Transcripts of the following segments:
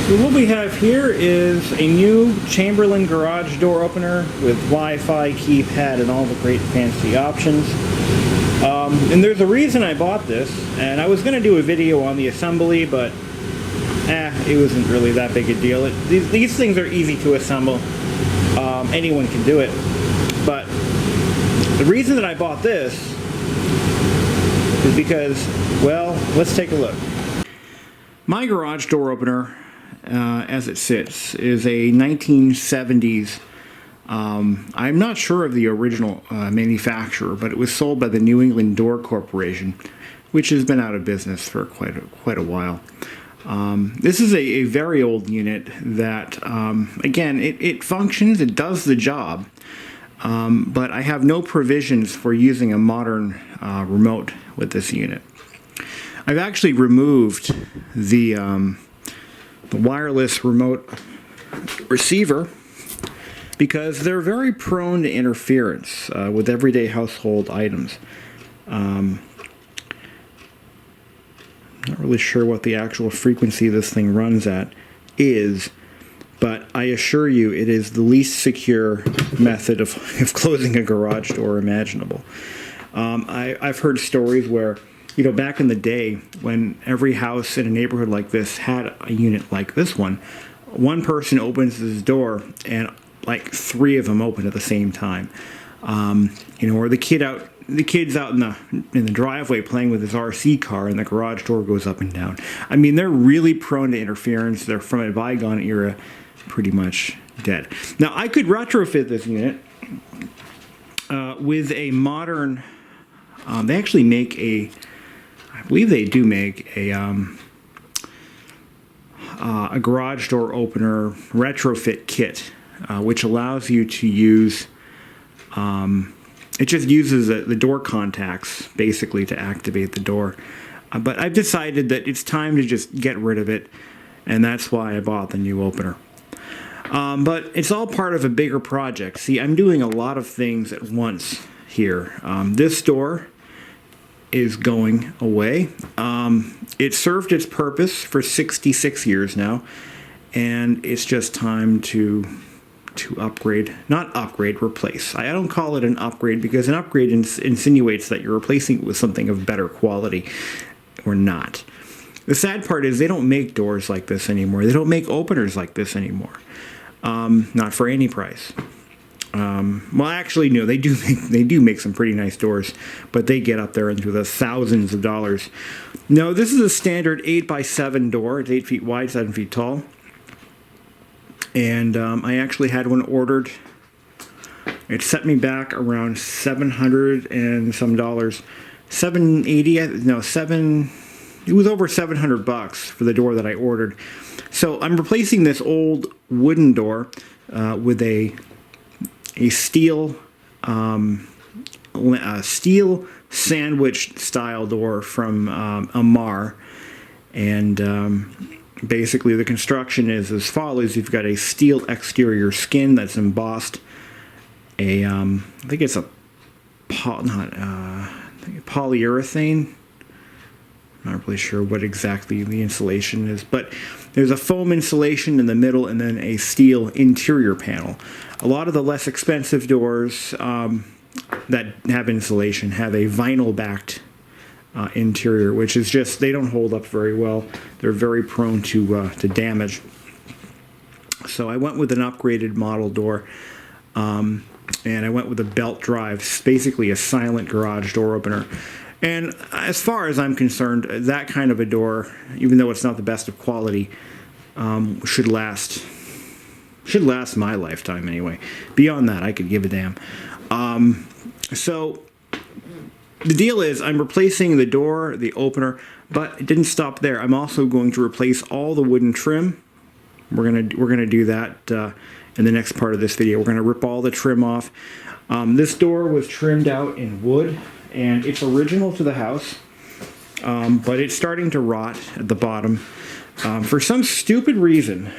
So what we have here is a new Chamberlain garage door opener with Wi-Fi, keypad, and all the great fancy options. And there's a reason I bought this, and I was going to do a video on the assembly, but it wasn't really that big a deal. These things are easy to assemble. Anyone can do it. But the reason that I bought this is because, well, let's take a look. My garage door opener, as it sits, is a 1970s. I'm not sure of the original manufacturer, but it was sold by the New England Door Corporation, which has been out of business for quite a while. This is a very old unit that, again, it functions, it does the job, but I have no provisions for using a modern remote with this unit. I've actually removed the wireless remote receiver because they're very prone to interference with everyday household items. Not really sure what the actual frequency this thing runs at is, but I assure you it is the least secure method of closing a garage door imaginable. I've heard stories where, you know, back in the day when every house in a neighborhood like this had a unit like this one person opens his door and like 3 of them open at the same time. You know, or the kid's out in the driveway playing with his RC car and the garage door goes up and down. I mean, they're really prone to interference. They're from a bygone era, pretty much dead. Now, I could retrofit this unit with a modern, they actually make I believe they do make a garage door opener retrofit kit, which allows you to use, it just uses the door contacts basically to activate the door. But I've decided that it's time to just get rid of it, and that's why I bought the new opener. But it's all part of a bigger project. See, I'm doing a lot of things at once here. This door is going away. It served its purpose for 66 years now, and it's just time to upgrade, not upgrade, replace. I don't call it an upgrade because an upgrade insinuates that you're replacing it with something of better quality. Or not. The sad part is they don't make doors like this anymore. They don't make openers like this anymore. Not for any price. Well, actually, no, they do make some pretty nice doors, but they get up there into the thousands of dollars. No, this is a standard 8x7 door. It's 8 feet wide, 7 feet tall. And I actually had one ordered. It set me back around $700 and some dollars. $780, no, it was over $700 for the door that I ordered. So I'm replacing this old wooden door with a steel steel sandwich style door from Amar, and basically the construction is as follows. You've got a steel exterior skin that's embossed. I think it's a polyurethane. I'm not really sure what exactly the insulation is, but there's a foam insulation in the middle and then a steel interior panel. A lot of the less expensive doors that have insulation have a vinyl-backed interior, which is just, they don't hold up very well. They're very prone to damage. So I went with an upgraded model door, and I went with a belt drive, basically a silent garage door opener. And as far as I'm concerned, that kind of a door, even though it's not the best of quality, should last my lifetime anyway. Beyond that, I could give a damn. So the deal is I'm replacing the door, the opener, but it didn't stop there. I'm also going to replace all the wooden trim. We're gonna do that in the next part of this video. We're gonna rip all the trim off. This door was trimmed out in wood, and it's original to the house, but it's starting to rot at the bottom for some stupid reason.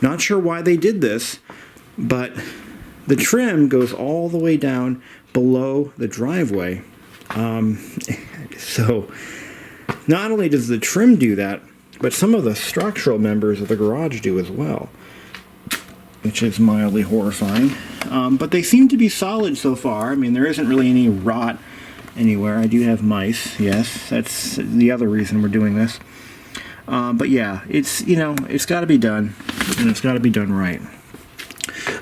Not sure why they did this, but the trim goes all the way down below the driveway. So not only does the trim do that, but some of the structural members of the garage do as well, which is mildly horrifying. But they seem to be solid so far. I mean, there isn't really any rot anywhere. I do have mice, yes. That's the other reason we're doing this. But yeah, it's, you know, it's got to be done, and it's got to be done right.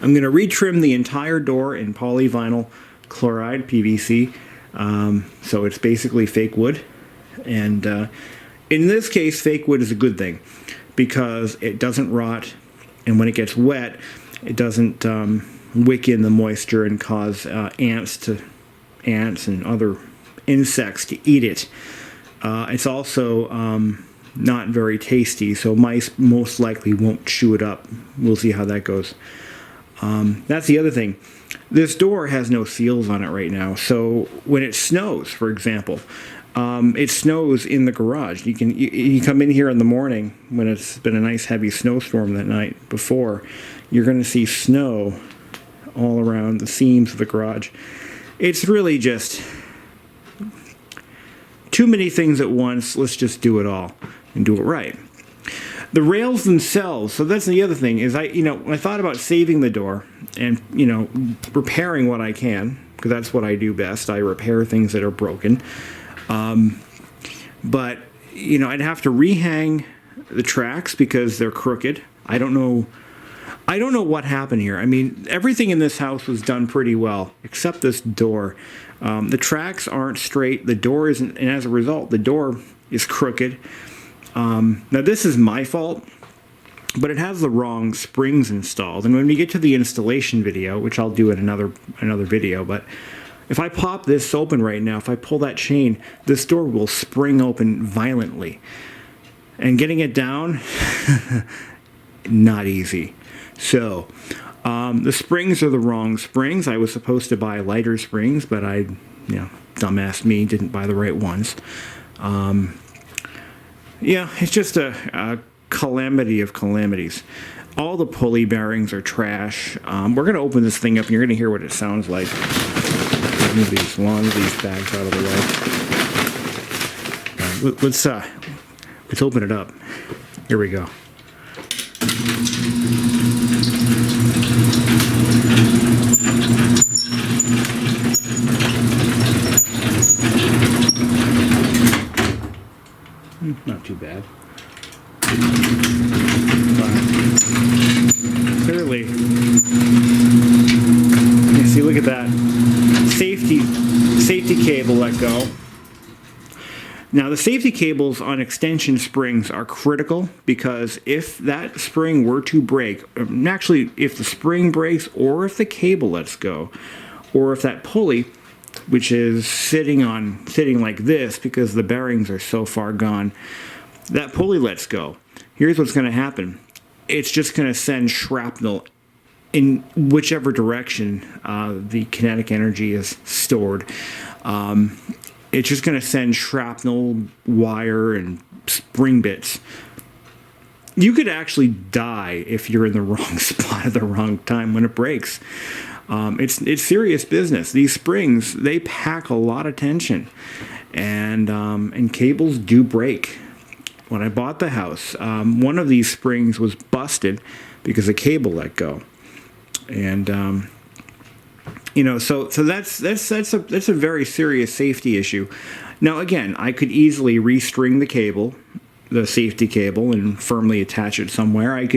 I'm going to retrim the entire door in polyvinyl chloride, PVC. So it's basically fake wood. And in this case, fake wood is a good thing because it doesn't rot. And when it gets wet, it doesn't wick in the moisture and cause ants and other insects to eat it. It's also not very tasty, so mice most likely won't chew it up. We'll see how that goes. That's the other thing. This door has no seals on it right now, so when it snows, for example, it snows in the garage. You come in here in the morning when it's been a nice heavy snowstorm that night before, you're going to see snow all around the seams of the garage. It's really just too many things at once. Let's just do it all and do it right. The rails themselves, so that's the other thing, is when I thought about saving the door and, repairing what I can, because that's what I do best. I repair things that are broken. But, I'd have to rehang the tracks because they're crooked. I don't know what happened here. I mean, everything in this house was done pretty well, except this door. The tracks aren't straight. The door isn't, and as a result, the door is crooked. Now, this is my fault, but it has the wrong springs installed. And when we get to the installation video, which I'll do in another video, but if I pop this open right now, if I pull that chain, this door will spring open violently. And getting it down, not easy. So, the springs are the wrong springs. I was supposed to buy lighter springs, but dumbass me, didn't buy the right ones. It's just a calamity of calamities. All the pulley bearings are trash. We're going to open this thing up, and you're going to hear what it sounds like. Move these bags out of the way. Let's open it up. Here we go. Not too bad. Clearly, you see, look at that safety cable let go. Now, the safety cables on extension springs are critical because if that spring were to break, actually, if the spring breaks or if the cable lets go, or if that pulley, which is sitting like this because the bearings are so far gone, that pulley lets go. Here's what's going to happen. It's just going to send shrapnel in whichever direction the kinetic energy is stored. It's just going to send shrapnel, wire, and spring bits. You could actually die if you're in the wrong spot at the wrong time when it breaks. It's serious business. These springs, they pack a lot of tension, and cables do break. When I bought the house, one of these springs was busted because the cable let go, and so that's a very serious safety issue. Now, again, I could easily restring the safety cable, and firmly attach it somewhere. I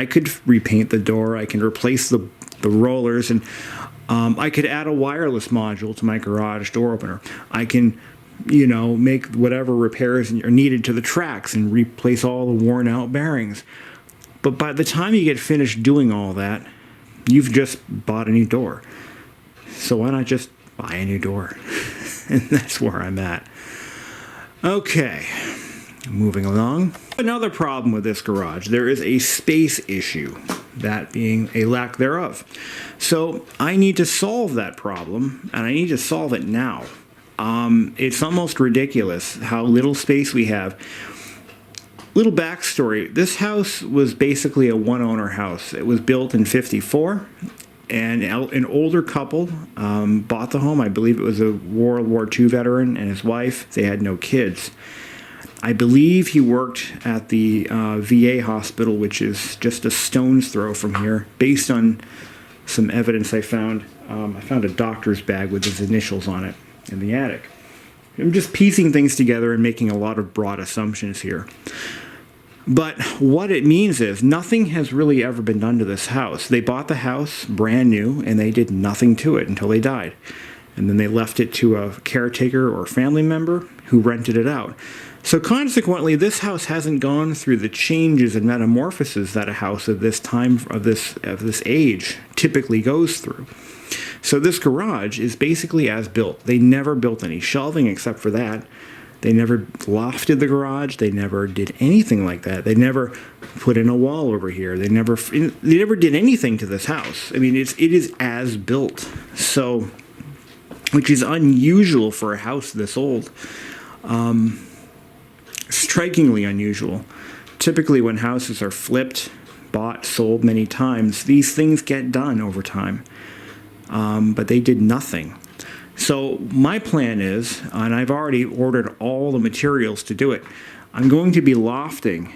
could repaint the door. I can replace the rollers, and I could add a wireless module to my garage door opener. I can, make whatever repairs are needed to the tracks and replace all the worn out bearings. But by the time you get finished doing all that, you've just bought a new door. So why not just buy a new door? And that's where I'm at. Okay, moving along. Another problem with this garage, there is a space issue, that being a lack thereof. So I need to solve that problem, and I need to solve it now. It's almost ridiculous how little space we have. Little backstory, this house was basically a one-owner house. It was built in '54, and an older couple bought the home. I believe it was a World War II veteran and his wife. They had no kids. I believe he worked at the VA hospital, which is just a stone's throw from here, based on some evidence I found. I found a doctor's bag with his initials on it in the attic. I'm just piecing things together and making a lot of broad assumptions here. But what it means is nothing has really ever been done to this house. They bought the house brand new, and they did nothing to it until they died. And then they left it to a caretaker or family member who rented it out. So consequently, this house hasn't gone through the changes and metamorphoses that a house of this time, of this age, typically goes through. So this garage is basically as built. They never built any shelving except for that. They never lofted the garage. They never did anything like that. They never put in a wall over here. They never did anything to this house. I mean, it is as built. So, which is unusual for a house this old. Strikingly unusual. Typically when houses are flipped, bought, sold many times, these things get done over time. But they did nothing. So my plan is, and I've already ordered all the materials to do it, I'm going to be lofting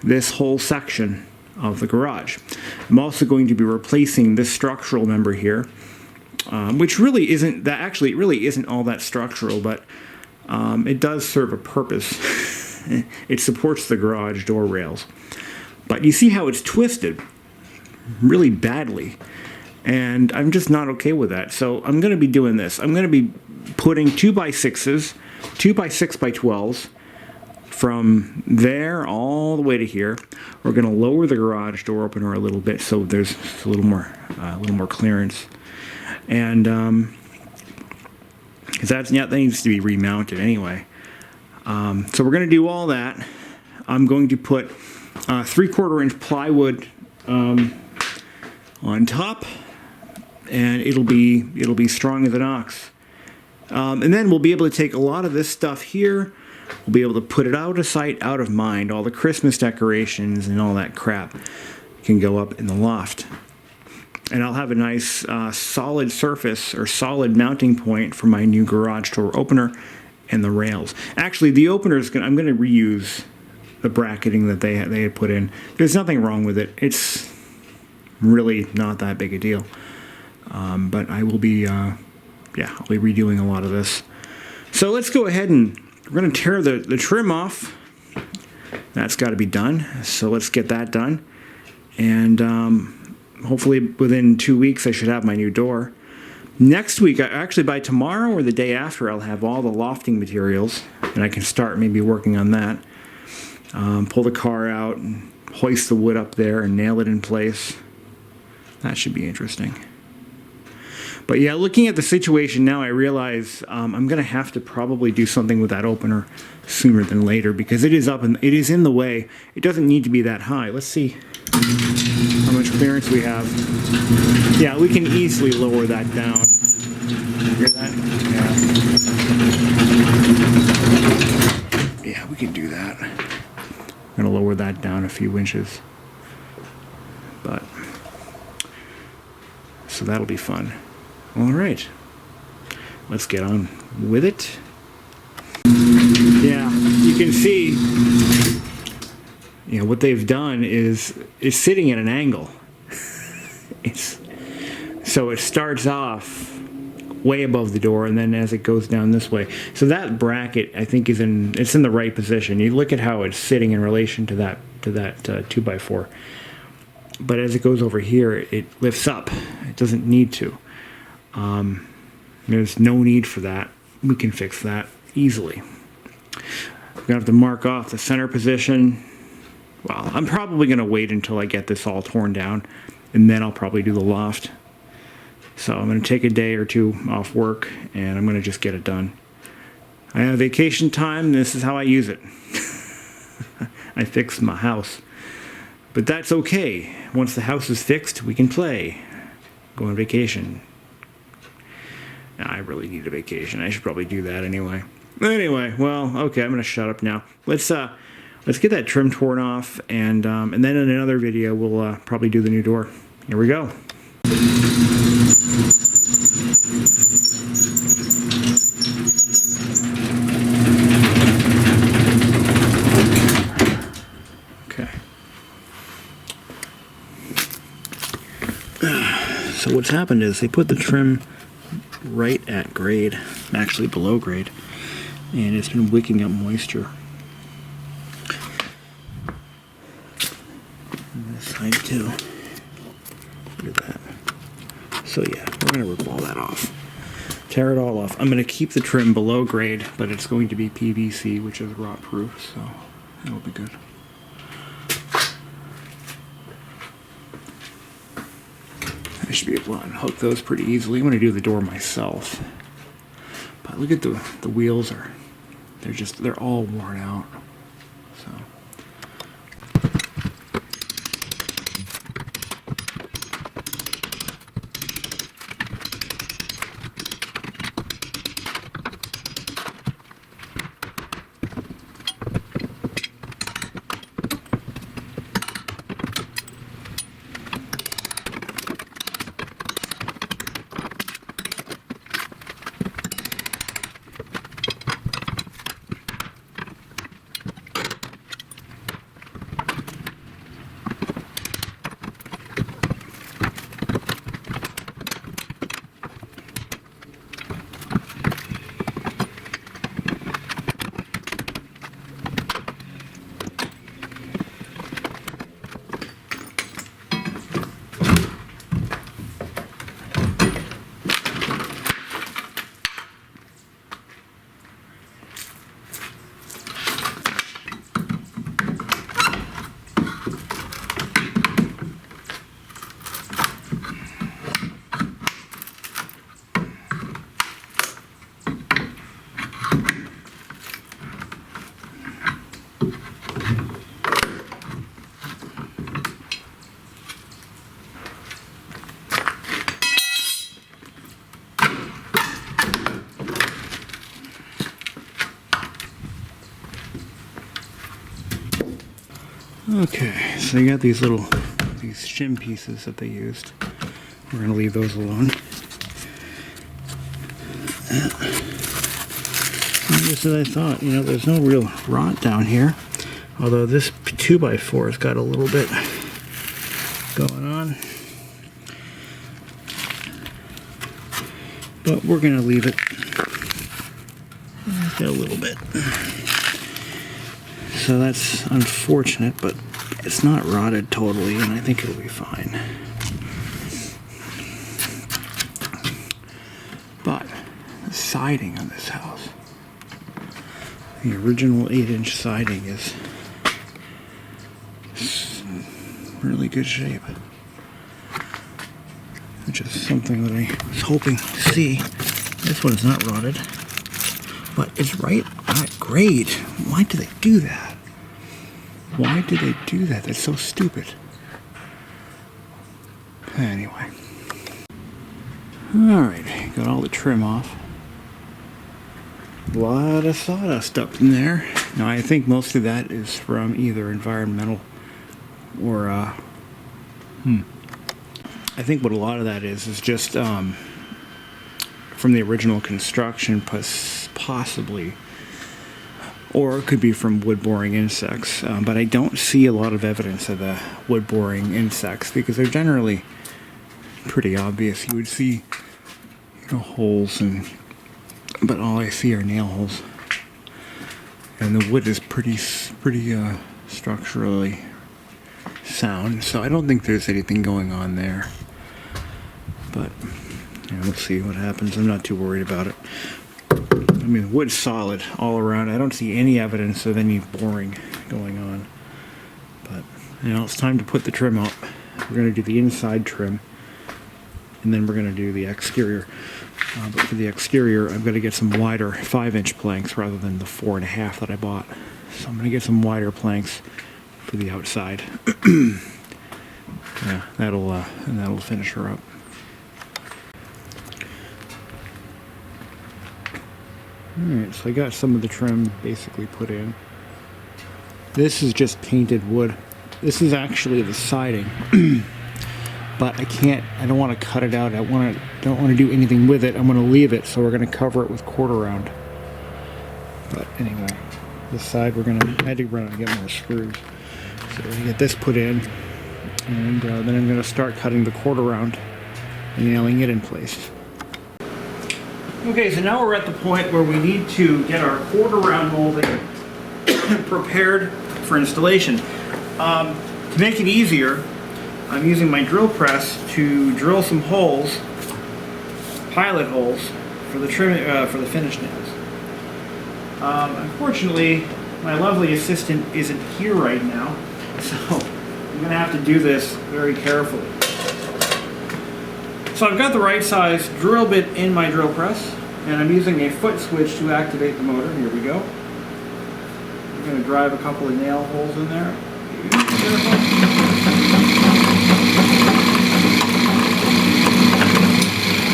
this whole section of the garage. I'm also going to be replacing this structural member here, which really isn't that, actually it really isn't all that structural, but it does serve a purpose. It supports the garage door rails. But you see how it's twisted really badly. And I'm just not okay with that. So I'm going to be doing this. I'm going to be putting 2x6s, 2x6x12s from there all the way to here. We're going to lower the garage door opener a little bit so there's a little more clearance. And because that needs to be remounted anyway. So we're going to do all that. I'm going to put 3/4 inch plywood on top, and it'll be strong as an ox. And then we'll be able to take a lot of this stuff here. We'll be able to put it out of sight, out of mind. All the Christmas decorations and all that crap can go up in the loft. And I'll have a nice solid surface or solid mounting point for my new garage door opener and the rails. Actually, the opener is I'm going to reuse the bracketing that they had put in. There's nothing wrong with it. It's really not that big a deal. But I will be, I'll be redoing a lot of this. So let's go ahead and we're going to tear the trim off. That's got to be done. So let's get that done. And hopefully within 2 weeks I should have my new door. Next week, actually by tomorrow or the day after, I'll have all the lofting materials, and I can start maybe working on that. Pull the car out and hoist the wood up there and nail it in place. That should be interesting. But yeah, looking at the situation now, I realize I'm going to have to probably do something with that opener sooner than later because it is up and it is in the way. It doesn't need to be that high. Let's see how much clearance we have. Yeah, we can easily lower that down. Hear that? Yeah. Yeah, we can do that. I'm going to lower that down a few inches. But so that'll be fun. All right, let's get on with it. Yeah, you can see, what they've done is sitting at an angle. So it starts off way above the door, and then as it goes down this way. So that bracket, I think, it's in the right position. You look at how it's sitting in relation to that 2x4. But as it goes over here, it lifts up. It doesn't need to. There's no need for that. We can fix that easily. We're gonna have to mark off the center position. Well, I'm probably gonna wait until I get this all torn down, and then I'll probably do the loft. So I'm gonna take a day or two off work, and I'm gonna just get it done. I have vacation time, and this is how I use it. I fix my house. But that's okay. Once the house is fixed, we can play. Go on vacation. I really need a vacation. I should probably do that anyway. Anyway, well, okay, I'm gonna shut up now. Let's get that trim torn off, and then in another video we'll probably do the new door. Here we go. So what's happened is they put the trim right at grade, actually below grade, and it's been wicking up moisture. And this side too. Look at that. So yeah, we're going to rip all that off. Tear it all off. I'm going to keep the trim below grade, but it's going to be PVC, which is rot proof, so it'll be good. I should be able to unhook those pretty easily. I'm going to do the door myself. But look at the wheels they're all worn out. So okay, so you got these shim pieces that they used. We're going to leave those alone. Just as I thought, there's no real rot down here. Although this 2x4's got a little bit going on. But we're going to leave it. Got a little bit. So that's unfortunate, but it's not rotted totally, and I think it'll be fine. But the siding on this house, the original 8-inch siding is really good shape, which is something that I was hoping to see. This one is not rotted, but it's right at grade. Why do they do that? Why do they do that? That's so stupid. Anyway. Alright, got all the trim off. A lot of sawdust up in there. Now I think most of that is from either environmental or I think what a lot of that is just from the original construction, possibly. Or it could be from wood-boring insects, but I don't see a lot of evidence of the wood-boring insects because they're generally pretty obvious. You would see, holes, but all I see are nail holes. And the wood is pretty structurally sound, so I don't think there's anything going on there. But we'll see what happens. I'm not too worried about it. I mean, wood's solid all around. I don't see any evidence of any boring going on. But, it's time to put the trim up. We're going to do the inside trim, and then we're going to do the exterior. But for the exterior, I'm going to get some wider 5-inch planks rather than the 4.5 that I bought. So I'm going to get some wider planks for the outside. Yeah, that'll finish her up. Alright, so I got some of the trim basically put in. This is just painted wood. This is actually the siding. But I don't want to cut it out. Don't want to do anything with it. I'm going to leave it, so we're going to cover it with quarter round. But anyway, this side I had to run out and get more screws. So we're going to get this put in, and then I'm going to start cutting the quarter round nailing it in place. Okay, so now we're at the point where we need to get our quarter round molding prepared for installation. To make it easier, I'm using my drill press to drill some holes, pilot holes, for the finish nails. Unfortunately, my lovely assistant isn't here right now, so I'm going to have to do this very carefully. So I've got the right size drill bit in my drill press, and I'm using a foot switch to activate the motor. Here we go. I'm going to drive a couple of nail holes in there.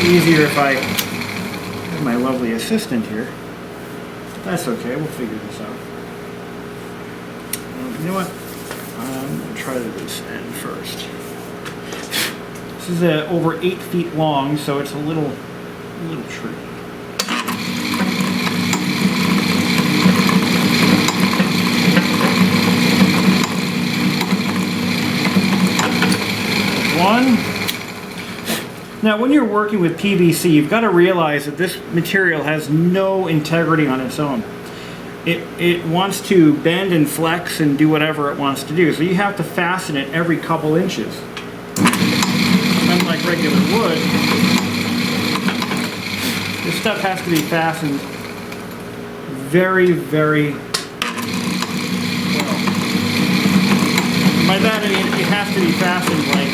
Easier if I have my lovely assistant here. That's okay, we'll figure this out. You know what? I'm going to try this end first. This is over 8 feet long, so it's a little tricky. One. Now, when you're working with PVC, you've got to realize that this material has no integrity on its own. It wants to bend and flex and do whatever it wants to do, so you have to fasten it every couple inches. Unlike regular wood, this stuff has to be fastened very, very well. By that I mean it has to be fastened like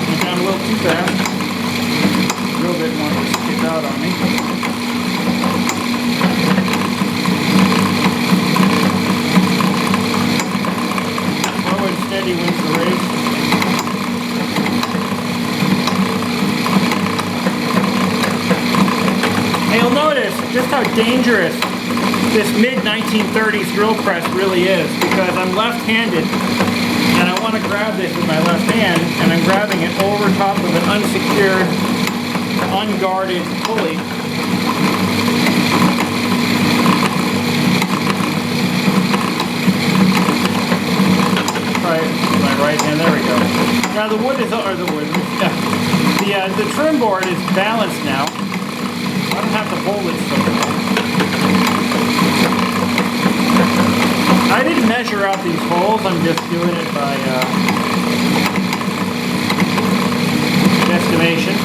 went down a little too fast. A little bit more to stick out on me. Slow and steady wins the race. And you'll notice just how dangerous this mid-1930s drill press really is, because I'm left-handed and I want to grab this with my left hand, and I'm grabbing it over top of an unsecured, unguarded pulley. Right, my right hand, there we go. Now the wood is, the trim board is balanced now. I don't have to hold it so well. I didn't measure out these holes, I'm just doing it by estimation.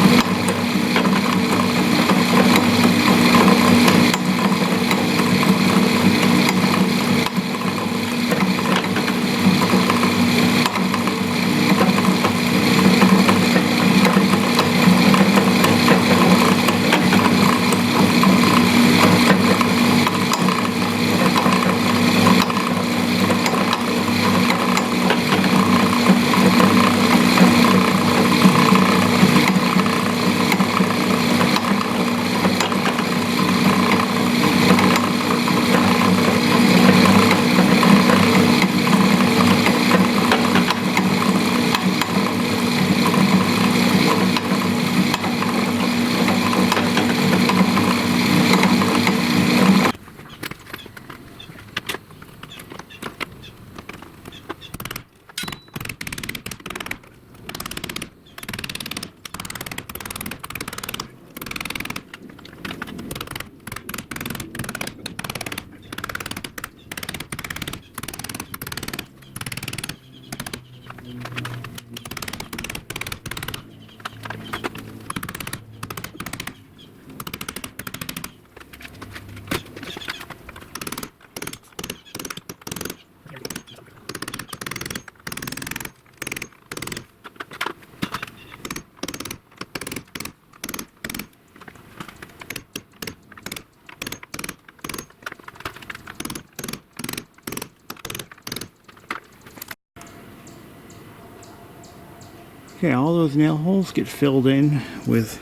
Okay, all those nail holes get filled in with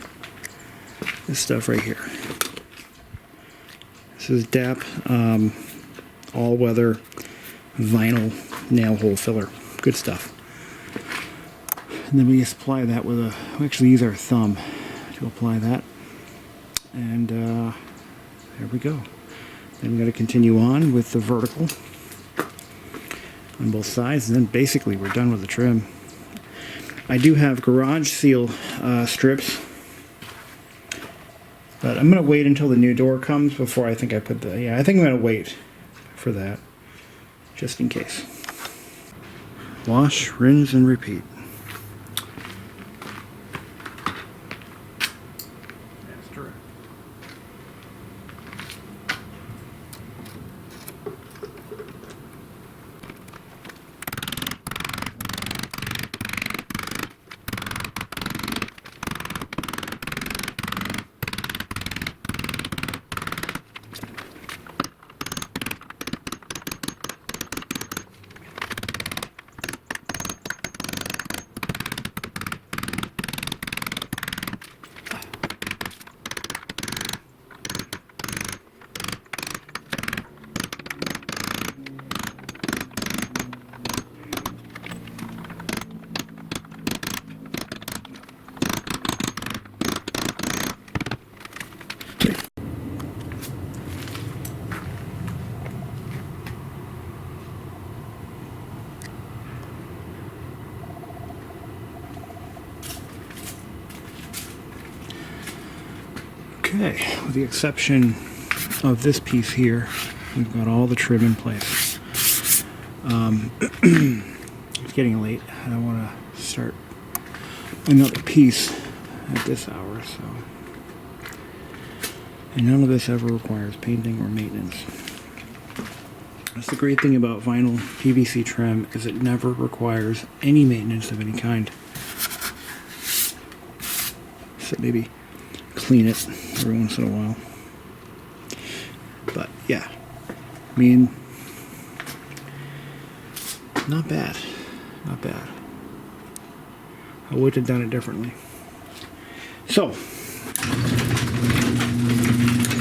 this stuff right here. This is DAP all-weather vinyl nail hole filler. Good stuff. And then we just apply that with a, we actually use our thumb to apply that. And there we go. Then we got to continue on with the vertical. on both sides, and then basically we're done with the trim. I do have garage seal strips, but I'm going to wait until the new door comes before I think I put the... Yeah, I think I'm going to wait for that, just in case. Wash, rinse, and repeat. Okay, with the exception of this piece here, we've got all the trim in place. It's getting late. I want to start another piece at this hour, so. And none of this ever requires painting or maintenance. That's the great thing about vinyl PVC trim, is it never requires any maintenance of any kind. So maybe clean it every once in a while. But yeah, I mean, not bad. Not bad. I would have done it differently. So,